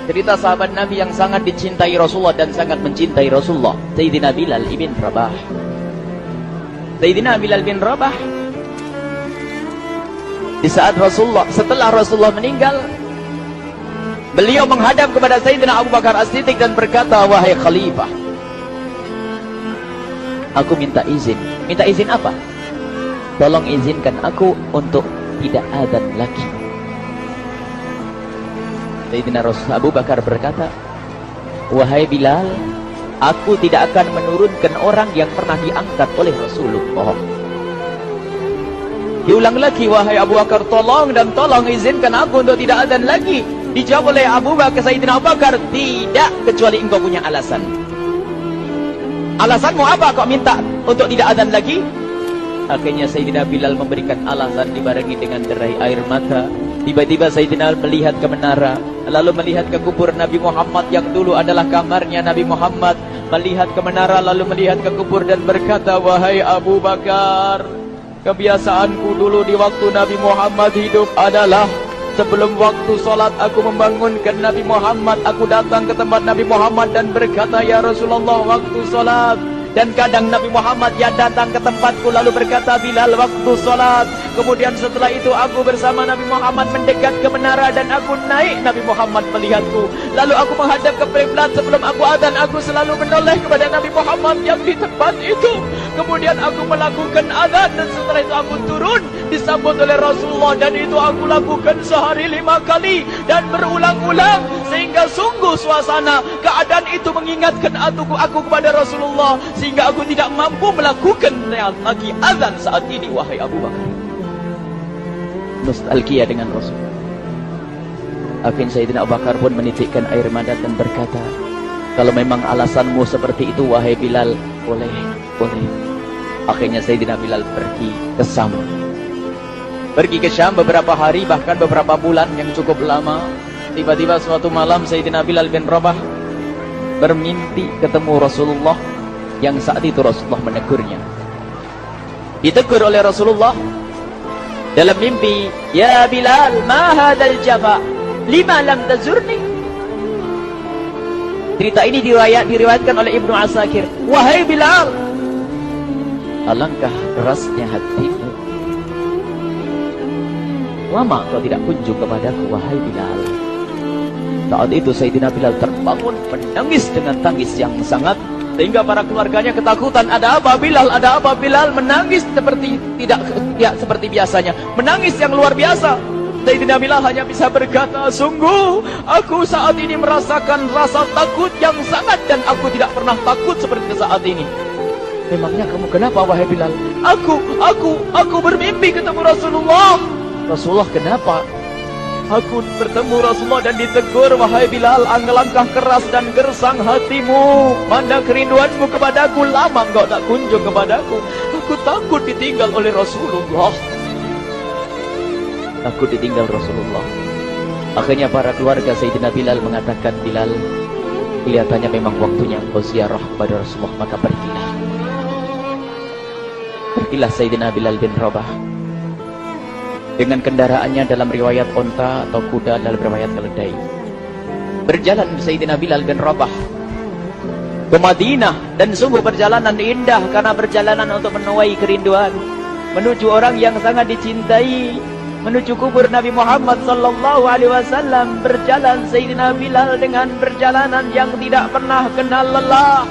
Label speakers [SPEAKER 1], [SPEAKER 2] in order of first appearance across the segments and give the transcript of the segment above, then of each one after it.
[SPEAKER 1] Cerita sahabat Nabi yang sangat dicintai Rasulullah dan sangat mencintai Rasulullah, Sayyidina Bilal ibn Rabah. Sayyidina Bilal bin Rabah, di saat setelah Rasulullah meninggal, beliau menghadap kepada Sayyidina Abu Bakar As-Siddiq dan berkata, wahai khalifah, aku minta izin. Minta izin apa? Tolong izinkan aku untuk tidak adzan lagi. Sayyidina Abu Bakar berkata, wahai Bilal, aku tidak akan menurunkan orang yang pernah diangkat oleh Rasulullah. Diulang lagi, wahai Abu Bakar, tolong dan tolong izinkan aku untuk tidak adzan lagi. Dijawab oleh Abu Bakar, Sayyidina Abu Bakar, tidak, kecuali engkau punya alasan. Alasanmu apa kau minta untuk tidak adzan lagi? Akhirnya Sayyidina Bilal memberikan alasan dibarengi dengan derai air mata. Tiba-tiba Sayyidina melihat ke menara, lalu melihat ke kubur Nabi Muhammad yang dulu adalah kamarnya Nabi Muhammad. Melihat ke menara, lalu melihat ke kubur dan berkata, wahai Abu Bakar, kebiasaanku dulu di waktu Nabi Muhammad hidup adalah sebelum waktu sholat aku membangunkan Nabi Muhammad. Aku datang ke tempat Nabi Muhammad dan berkata, ya Rasulullah, waktu sholat. Dan kadang Nabi Muhammad ya datang ke tempatku lalu berkata, Bilal, waktu sholat. Kemudian setelah itu aku bersama Nabi Muhammad mendekat ke menara dan aku naik. Nabi Muhammad melihatku. Lalu aku menghadap ke kiblat. Sebelum aku adzan, aku selalu menoleh kepada Nabi Muhammad yang di tempat itu. Kemudian aku melakukan adzan dan setelah itu aku turun disambut oleh Rasulullah. Dan itu aku lakukan sehari 5 kali dan berulang-ulang. Sehingga sungguh suasana keadaan itu mengingatkan aku kepada Rasulullah. Sehingga aku tidak mampu melakukan lagi azan saat ini, wahai Abu Bakar. Nostalgia dengan Rasul. Akhirnya Sayyidina Abu Bakar pun menitikkan air mata dan berkata, kalau memang alasanmu seperti itu, wahai Bilal, boleh. Akhirnya Sayyidina Bilal pergi ke Syam. Pergi ke Syam beberapa hari, bahkan beberapa bulan yang cukup lama. Tiba-tiba suatu malam Sayyidina Bilal bin Rabah bermimpi ketemu Rasulullah, yang saat itu Rasulullah menegurnya. Ditegur oleh Rasulullah dalam mimpi, ya Bilal, ma hadzal jafa, lima lam tazurni. Cerita ini diriwayatkan oleh Ibnu Asakir. Wahai Bilal, alangkah kerasnya hatimu, lama kau tidak kunjung kepadaku, wahai Bilal. Saat itu Sayyidina Bilal terbangun menangis dengan tangis yang sangat, sehingga para keluarganya ketakutan. Ada apa Bilal? Ada apa Bilal? Menangis seperti tidak seperti biasanya, menangis yang luar biasa. Sayyidina Bilal hanya bisa berkata, sungguh aku saat ini merasakan rasa takut yang sangat, dan aku tidak pernah takut seperti saat ini. Memangnya kamu kenapa, wahai Bilal? Aku bermimpi ketemu Rasulullah. Rasulullah, kenapa? Aku bertemu Rasulullah dan ditegur, wahai Bilal, alangkah keras dan gersang hatimu. Mana kerinduanmu kepadaku, lama engkau tak kunjung kepadaku. Aku takut ditinggal oleh Rasulullah. Takut ditinggal Rasulullah. Akhirnya para keluarga Sayyidina Bilal mengatakan, Bilal, kelihatannya memang waktunya engkau ziarah kepada Rasulullah, maka pergilah. Pergilah Sayyidina Bilal bin Rabah dengan kendaraannya, dalam riwayat onta atau kuda, dalam riwayat keledai. Berjalan Sayyidina Bilal bin Rabah ke Madinah, dan sungguh perjalanan indah karena perjalanan untuk menuai kerinduan, menuju orang yang sangat dicintai, menuju kubur Nabi Muhammad sallallahu alaihi wasallam. Berjalan Sayyidina Bilal dengan perjalanan yang tidak pernah kenal lelah,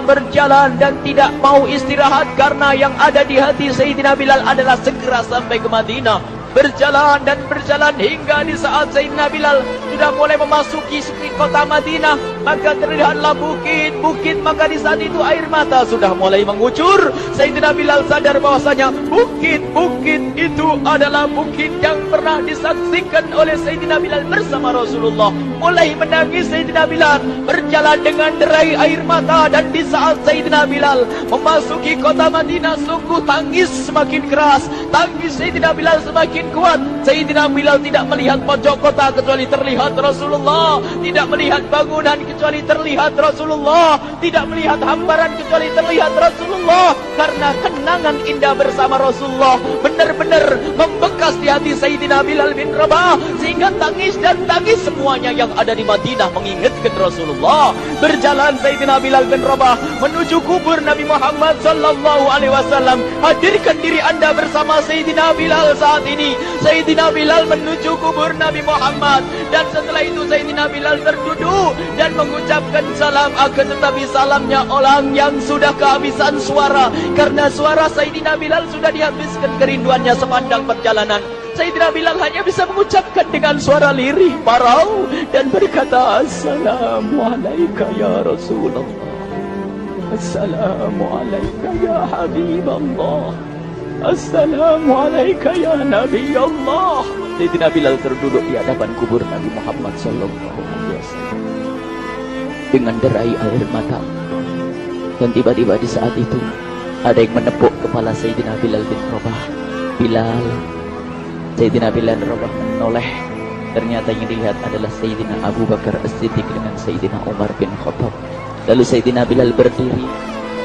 [SPEAKER 1] berjalan dan tidak mau istirahat, karena yang ada di hati Sayyidina Bilal adalah segera sampai ke Madinah. Berjalan dan berjalan hingga di saat Sayyidina Bilal sudah mulai memasuki kota Madinah, maka terlihatlah bukit-bukit. Maka di saat itu air mata sudah mulai mengucur. Sayyidina Bilal sadar bahwasanya bukit-bukit itu adalah bukit yang pernah disaksikan oleh Sayyidina Bilal bersama Rasulullah. Mulai menangis Sayyidina Bilal, berjalan dengan derai air mata. Dan di saat Sayyidina Bilal memasuki kota Madinah, sungguh tangis semakin keras, tangis Sayyidina Bilal semakin kuat. Sayyidina Bilal tidak melihat pojok kota kecuali terlihat Rasulullah, tidak melihat bangunan kecuali terlihat Rasulullah, tidak melihat hamparan kecuali terlihat Rasulullah. Karena kenangan indah bersama Rasulullah benar-benar membekas di hati Sayyidina Bilal bin Rabah, sehingga tangis dan tangis semuanya yang ada di Madinah mengingatkan Rasulullah. Berjalan Sayyidina Bilal bin Rabah menuju kubur Nabi Muhammad sallallahu alaihi wasallam. Hadirkan diri Anda bersama Sayyidina Bilal saat ini. Sayyidina Bilal menuju kubur Nabi Muhammad, dan setelah itu Sayyidina Bilal terduduk dan mengucapkan salam, akan tetapi salamnya orang yang sudah kehabisan suara, karena suara Sayyidina Bilal sudah dihabiskan kerinduannya sepanjang perjalanan. Sayyidina Bilal hanya bisa mengucapkan dengan suara lirih parau dan berkata, Assalamualaikum ya Rasulullah, Assalamualaikum ya Habiballah, Assalamualaikum ya Nabi Allah. Sayyidina Bilal terduduk di hadapan kubur Nabi Muhammad sallallahu alaihi wasallam dengan derai air mata. Dan tiba-tiba di saat itu ada yang menepuk kepala Sayyidina Bilal bin Rabah. Bilal. Sayyidina Bilal bin Rabah menoleh. Ternyata yang dilihat adalah Sayyidina Abu Bakar As-Siddiq dengan Sayyidina Umar bin Khattab. Lalu Sayyidina Bilal berdiri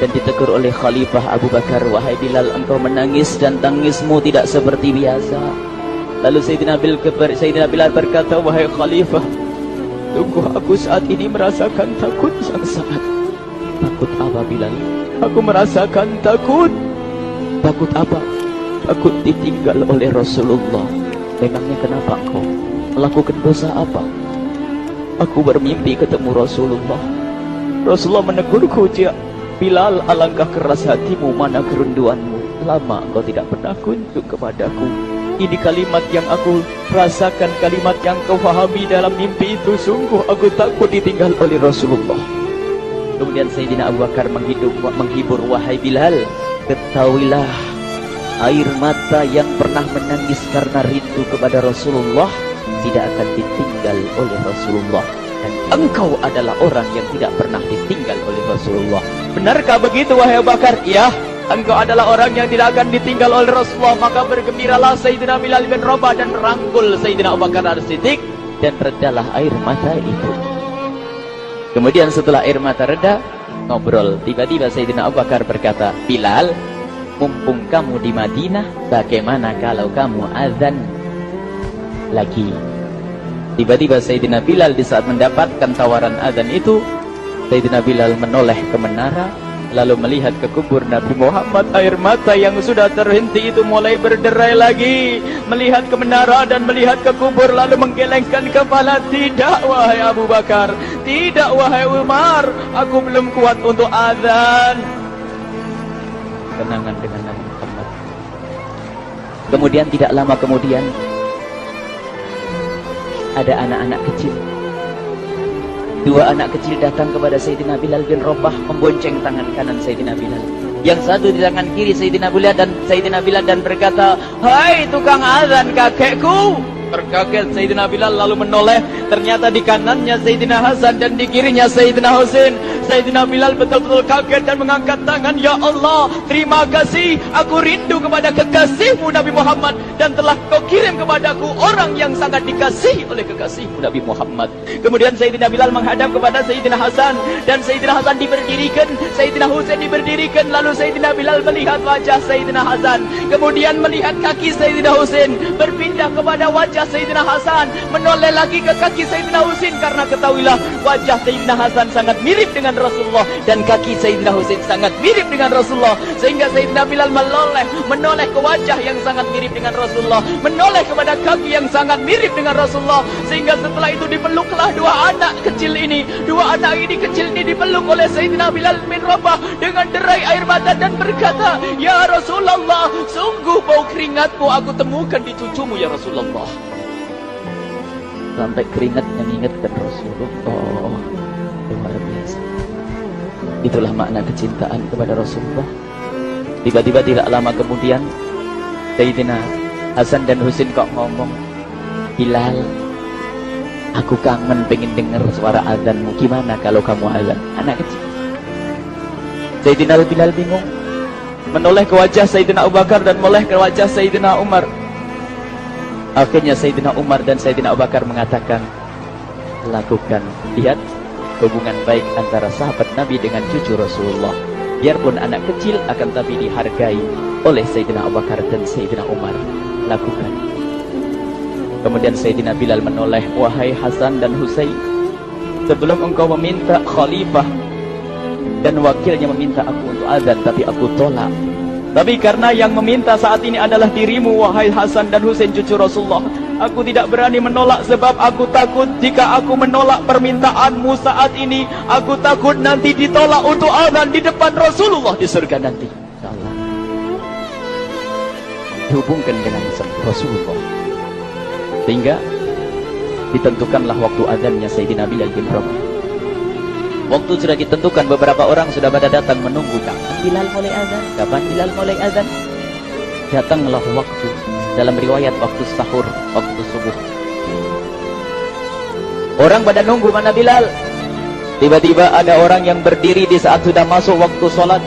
[SPEAKER 1] dan ditegur oleh Khalifah Abu Bakar, wahai Bilal, engkau menangis dan tangismu tidak seperti biasa. Lalu Sayyidina Bilal berkata, wahai Khalifah, sungguh aku saat ini merasakan takut yang sangat. Takut apa Bilal? Aku merasakan takut. Takut apa? Takut ditinggal oleh Rasulullah. Memangnya kenapa engkau? Melakukan dosa apa? Aku bermimpi ketemu Rasulullah. Rasulullah menegurku, Bilal, alangkah keras hatimu, mana kerunduanmu. Lama engkau tidak pernah kunjung kepadaku. Ini kalimat yang aku rasakan, kalimat yang kau fahami dalam mimpi itu. Sungguh aku takut ditinggal oleh Rasulullah. Kemudian Sayyidina Abu Bakar menghibur, wahai Bilal, ketahuilah, air mata yang pernah menangis karena rindu kepada Rasulullah tidak akan ditinggal oleh Rasulullah. Dan engkau adalah orang yang tidak pernah ditinggal oleh Rasulullah. Benarkah begitu wahai Abu Bakar? Ya, engkau adalah orang yang tidak akan ditinggal oleh Rasulullah. Maka bergembiralah Sayyidina Bilal bin Rabah dan merangkul Sayyidina Abu Bakar As-Siddiq, dan redalah air mata itu. Kemudian setelah air mata reda, ngobrol. Tiba-tiba Sayyidina Abu Bakar berkata, Bilal, mumpung kamu di Madinah, bagaimana kalau kamu azan lagi? Tiba-tiba Sayyidina Bilal di saat mendapatkan tawaran azan itu, Sayyidina Bilal menoleh ke menara, lalu melihat ke kubur Nabi Muhammad. Air mata yang sudah terhenti itu mulai berderai lagi. Melihat ke menara dan melihat ke kubur, lalu menggelengkan kepala. Tidak wahai Abu Bakar, tidak wahai Umar, aku belum kuat untuk azan. Kenangan dengan Nabi Muhammad. Kemudian tidak lama kemudian ada anak-anak kecil. Dua anak kecil datang kepada Sayyidina Bilal bin Rabah, membonceng tangan kanan Sayyidina Bilal. Yang satu di tangan kiri Sayyidina Bilal dan berkata, hai tukang azan kakekku. Terkaget Sayyidina Bilal lalu menoleh. Ternyata di kanannya Sayyidina Hasan dan di kirinya Sayyidina Husain. Sayyidina Bilal betul-betul kaget dan mengangkat tangan. Ya Allah, terima kasih. Aku rindu kepada kekasihmu Nabi Muhammad, dan telah kau kirim kepadaku orang yang sangat dikasihi oleh kekasihmu Nabi Muhammad. Kemudian Sayyidina Bilal menghadap kepada Sayyidina Hasan, dan Sayyidina Hasan diberdirikan, Sayyidina Husain diberdirikan. Lalu Sayyidina Bilal melihat wajah Sayyidina Hasan, kemudian melihat kaki Sayyidina Husain, berpindah kepada wajah Sayyidina Hasan, menoleh lagi ke kaki Sayyidina Husain, karena ketahuilah wajah Sayyidina Hasan sangat mirip dengan Rasulullah dan kaki Sayyidina Husain sangat mirip dengan Rasulullah, sehingga Sayyidina Bilal menoleh ke wajah yang sangat mirip dengan Rasulullah, menoleh kepada kaki yang sangat mirip dengan Rasulullah, sehingga setelah itu dipeluklah dua anak kecil ini. Dua anak ini kecil ini dipeluk oleh Sayyidina Bilal bin Rabah dengan derai air mata dan berkata, ya Rasulullah, sungguh bau keringatmu aku temukan di cucumu ya Rasulullah. Sampai keringat mengingatkan Rasulullah. Luar biasa. Itulah makna kecintaan kepada Rasulullah. Tiba-tiba tidak lama kemudian Sayyidina Hasan dan Husain kok ngomong, Bilal, aku kangen pengen dengar suara azanmu. Gimana kalau kamu azan? Anak kecil. Sayyidina Bilal bingung, menoleh ke wajah Sayyidina Abu Bakar dan menoleh ke wajah Sayyidina Umar. Akhirnya Sayyidina Umar dan Sayyidina Abu Bakar mengatakan, lakukan, lihat hubungan baik antara sahabat Nabi dengan cucu Rasulullah. Biarpun anak kecil, akan tapi dihargai oleh Sayyidina Abu Bakar dan Sayyidina Umar. Lakukan. Kemudian Sayyidina Bilal menoleh, wahai Hasan dan Husain, sebelum engkau meminta khalifah dan wakilnya meminta aku untuk azan, tapi aku tolak. Tapi karena yang meminta saat ini adalah dirimu, wahai Hasan dan Husain cucu Rasulullah, aku tidak berani menolak, sebab aku takut jika aku menolak permintaanmu saat ini, aku takut nanti ditolak untuk azan di depan Rasulullah di surga nanti. InsyaAllah dihubungkan dengan Rasulullah, sehingga ditentukanlah waktu azannya Sayyidina Bilal bin Rabah. Waktu sudah ditentukan, beberapa orang sudah pada datang menunggu, kapan Bilal mulai azan, kapan Bilal mulai azan. Datanglah waktu, dalam riwayat waktu sahur, waktu subuh. Orang pada nunggu mana Bilal. Tiba-tiba ada orang yang berdiri di saat sudah masuk waktu sholat.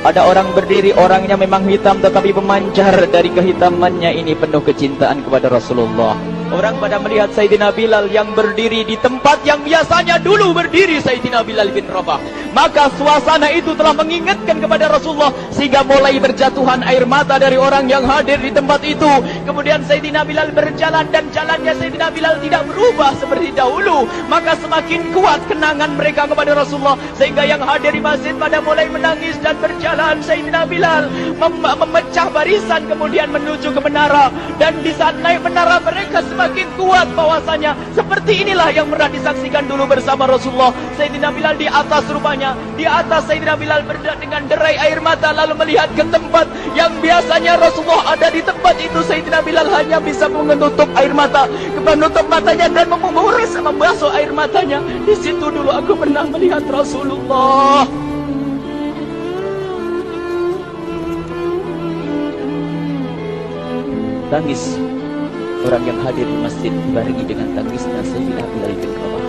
[SPEAKER 1] Ada orang berdiri, orangnya memang hitam, tetapi memancar dari kehitamannya ini penuh kecintaan kepada Rasulullah. Orang pada melihat Sayyidina Bilal yang berdiri di tempat yang biasanya dulu berdiri Sayyidina Bilal bin Rabah. Maka suasana itu telah mengingatkan kepada Rasulullah, sehingga mulai berjatuhan air mata dari orang yang hadir di tempat itu. Kemudian Sayyidina Bilal berjalan, dan jalannya Sayyidina Bilal tidak berubah seperti dahulu. Maka semakin kuat kenangan mereka kepada Rasulullah, sehingga yang hadir di masjid pada mulai menangis dan berjalan. Sayyidina Bilal memecah barisan kemudian menuju ke menara, dan di saat naik menara mereka semakin kuat bahwasanya seperti inilah yang pernah disaksikan dulu bersama Rasulullah. Sayyidina Bilal di atas rumahnya, di atas Sayyidina Bilal berada dengan derai air mata, lalu melihat ke tempat yang biasanya Rasulullah ada di tempat itu. Sayyidina Bilal hanya bisa menutup air mata, menutup matanya dan membasuh air matanya. Di situ dulu aku pernah melihat Rasulullah. Tangis orang yang hadir di masjid dibarengi dengan tangisnya Sayyidina Bilal bin Rabah.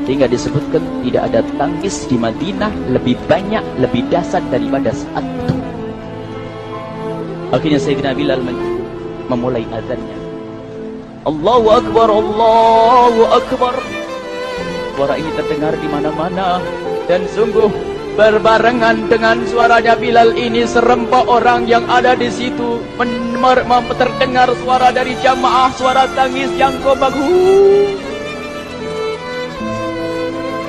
[SPEAKER 1] Sehingga disebutkan tidak ada tangis di Madinah lebih banyak, lebih dahsyat daripada saat itu. Akhirnya Sayyidina Bilal memulai azannya. Allahu Akbar, Allahu Akbar. Suara ini terdengar di mana-mana, dan sungguh berbarengan dengan suaranya Bilal ini serempak orang yang ada di situ terdengar suara dari jamaah, suara tangis yang kobagu.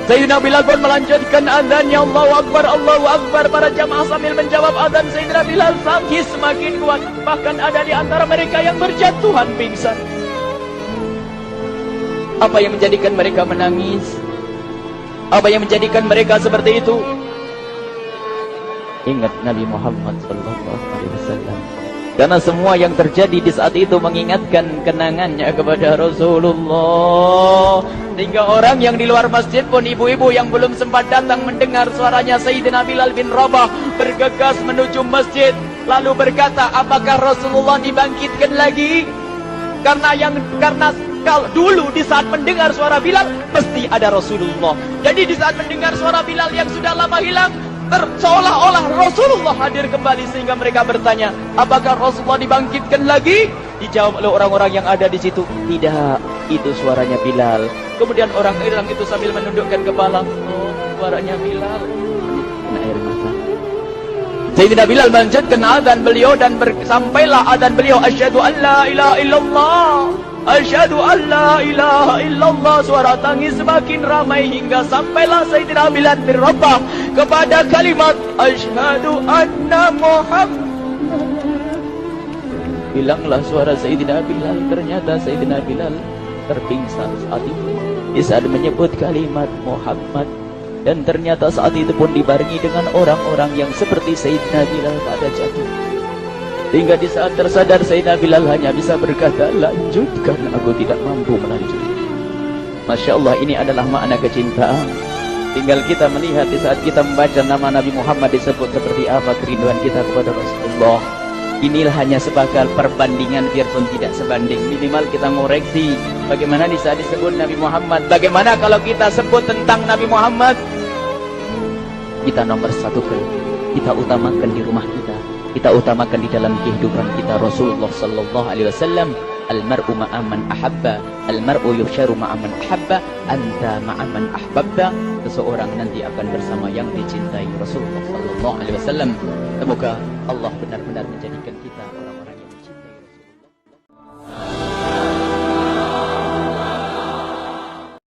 [SPEAKER 1] Sayyidina Bilal pun melanjutkan azannya, Allahu Akbar, Allahu Akbar. Para jamaah sambil menjawab azan Sayyidina Bilal, tangis semakin kuat. Bahkan ada di antara mereka yang berjatuhan pingsan. Apa yang menjadikan mereka menangis? Apa yang menjadikan mereka seperti itu? Ingat Nabi Muhammad SAW. Karena semua yang terjadi di saat itu mengingatkan kenangannya kepada Rasulullah. Sehingga orang yang di luar masjid pun, ibu-ibu yang belum sempat datang mendengar suaranya Sayyidina Bilal bin Rabah, bergegas menuju masjid, lalu berkata, apakah Rasulullah dibangkitkan lagi? Karena kalau dulu di saat mendengar suara Bilal mesti ada Rasulullah. Jadi di saat mendengar suara Bilal yang sudah lama hilang, seolah-olah Rasulullah hadir kembali, sehingga mereka bertanya, apakah Rasulullah dibangkitkan lagi? Dijawab oleh orang-orang yang ada di situ, tidak, itu suaranya Bilal. Kemudian orang itu sambil menundukkan kepala, oh, suaranya Bilal. Kena air mata. Sayyidina Bilal melanjutkan azan beliau, dan sampailah azan beliau, asyhadu an la ilaha illallah, asyhadu an la ilaha illallah. Suara tangis semakin ramai hingga sampailah Sayyidina Bilal bin Rabah kepada kalimat asyhadu anna Muhammad. Bilanglah suara Sayyidina Bilal. Ternyata Sayyidina Bilal terpingsan saat itu di saat menyebut kalimat Muhammad. Dan ternyata saat itu pun dibarengi dengan orang-orang yang seperti Sayyidina Bilal pada jatuh. Hingga di saat tersadar Sayyidina Bilal hanya bisa berkata, lanjutkan, aku tidak mampu melanjutkan. Masya Allah, ini adalah makna kecintaan. Tinggal kita melihat di saat kita membaca nama Nabi Muhammad disebut seperti apa kerinduan kita kepada Rasulullah. Inilah hanya sebagai perbandingan, biarpun tidak sebanding. Minimal kita ngoreksi bagaimana di saat disebut Nabi Muhammad. Bagaimana kalau kita sebut tentang Nabi Muhammad, kita nomor satu, kita utamakan di rumah kita, kita utamakan di dalam kehidupan kita Rasulullah Sallallahu Alaihi Wasallam. Al-mar'u ma'aman ahabba, al-mar'u yusharu ma'aman ahabba, anta ma'aman ahbabta. Seseorang nanti akan bersama yang dicintai Rasulullah sallallahu alaihi wasallam. Semoga Allah benar-benar menjadikan kita